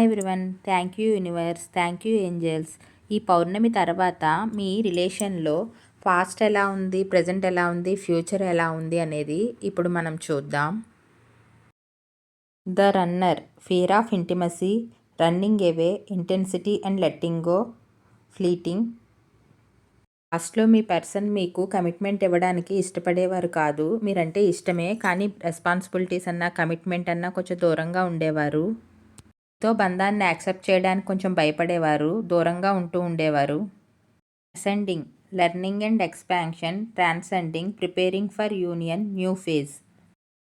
Hi everyone, thank you universe, thank you angels. ఈ పౌర్ణమి తర్వాత మీ రిలేషన్లో పాస్ట్ ఎలా ఉంది, ప్రజెంట్ ఎలా ఉంది, ఫ్యూచర్ ఎలా ఉంది అనేది ఇప్పుడు మనం చూద్దాం. The runner, fear of intimacy, running away, intensity and letting go, fleeting. పాస్ట్లో మీ పర్సన్ మీకు కమిట్మెంట్ ఇవ్వడానికి ఇష్టపడేవారు కాదు. మీరంటే ఇష్టమే, కానీ రెస్పాన్సిబిలిటీస్ అన్నా కమిట్మెంట్ అన్నా కొంచెం దూరంగా ఉండేవారు. తో బంధాన్ని యాక్సెప్ట్ చేయడానికి కొంచెం భయపడేవారు, దూరంగా ఉంటూ ఉండేవారు. Ascending, learning and expansion, transcending, preparing for union, new phase.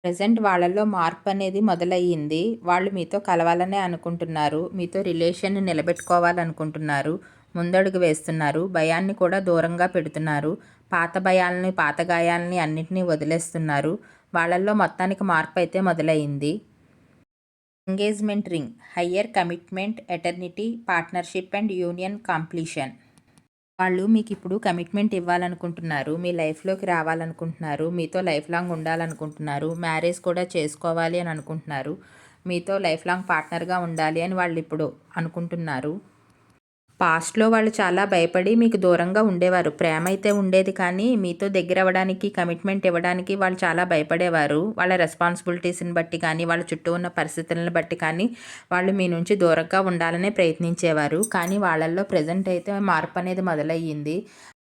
Present వాళ్ళల్లో మార్పు అనేది మొదలయ్యింది. వాళ్ళు మీతో కలవాలనే అనుకుంటున్నారు, మీతో రిలేషన్ని నిలబెట్టుకోవాలనుకుంటున్నారు, ముందడుగు వేస్తున్నారు, భయాన్ని కూడా దూరంగా పెడుతున్నారు, పాత భయాలని పాత గాయాలని అన్నింటినీ వదిలేస్తున్నారు. వాళ్ళల్లో మొత్తానికి మార్పు అయితే మొదలయ్యింది. Engagement ring, higher commitment, eternity, partnership and union completion. వాళ్ళు మీకు ఇప్పుడు కమిట్మెంట్ ఇవ్వాలనుకుంటున్నారు, మీ లైఫ్లోకి రావాలనుకుంటున్నారు, మీతో లైఫ్ లాంగ్ ఉండాలనుకుంటున్నారు, మ్యారేజ్ కూడా చేసుకోవాలి అని అనుకుంటున్నారు, మీతో లైఫ్ లాంగ్ పార్ట్నర్గా ఉండాలి అని వాళ్ళు ఇప్పుడు అనుకుంటున్నారు. పాస్ట్లో వాళ్ళు చాలా భయపడి మీకు దూరంగా ఉండేవారు. ప్రేమ అయితే ఉండేది, కానీ మీతో దగ్గర అవ్వడానికి, కమిట్మెంట్ ఇవ్వడానికి వాళ్ళు చాలా భయపడేవారు. వాళ్ళ రెస్పాన్సిబిలిటీస్ని బట్టి కానీ, వాళ్ళ చుట్టూ ఉన్న పరిస్థితులను బట్టి కానీ వాళ్ళు మీ నుంచి దూరంగా ఉండాలనే ప్రయత్నించేవారు. కానీ వాళ్ళల్లో ప్రజెంట్ అయితే మార్పు అనేది మొదలయ్యింది.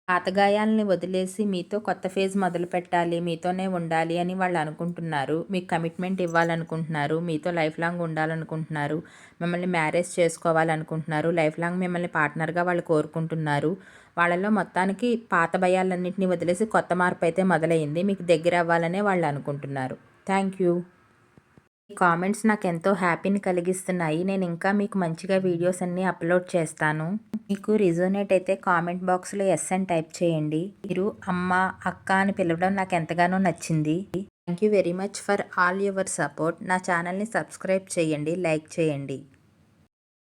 పాత గాయాలని వదిలేసి మీతో కొత్త ఫేజ్ మొదలు పెట్టాలి, మీతోనే ఉండాలి అని వాళ్ళు అనుకుంటున్నారు. మీకు కమిట్మెంట్ ఇవ్వాలనుకుంటున్నారు, మీతో లైఫ్ లాంగ్ ఉండాలనుకుంటున్నారు, మిమ్మల్ని మ్యారేజ్ చేసుకోవాలనుకుంటున్నారు, లైఫ్ లాంగ్ మిమ్మల్ని పార్ట్నర్గా వాళ్ళు కోరుకుంటున్నారు. వాళ్ళలో మొత్తానికి పాత భయాలన్నింటినీ వదిలేసి కొత్త మార్పు అయితే మొదలైంది. మీకు దగ్గర అవ్వాలనే వాళ్ళు అనుకుంటున్నారు. Thank you. ఈ కామెంట్స్ నాకు ఎంతో హ్యాపీని కలిగిస్తున్నాయి. నేను ఇంకా మీకు మంచిగా వీడియోస్ అన్నీ అప్లోడ్ చేస్తాను. మీకు రిజోనేట్ అయితే కామెంట్ బాక్స్లో ఎస్ అని టైప్ చేయండి. మీరు అమ్మ, అక్క అని పిలవడం నాకు ఎంతగానో నచ్చింది. Thank you very much for all your support. నా ఛానల్ని సబ్స్క్రైబ్ చేయండి, లైక్ చేయండి.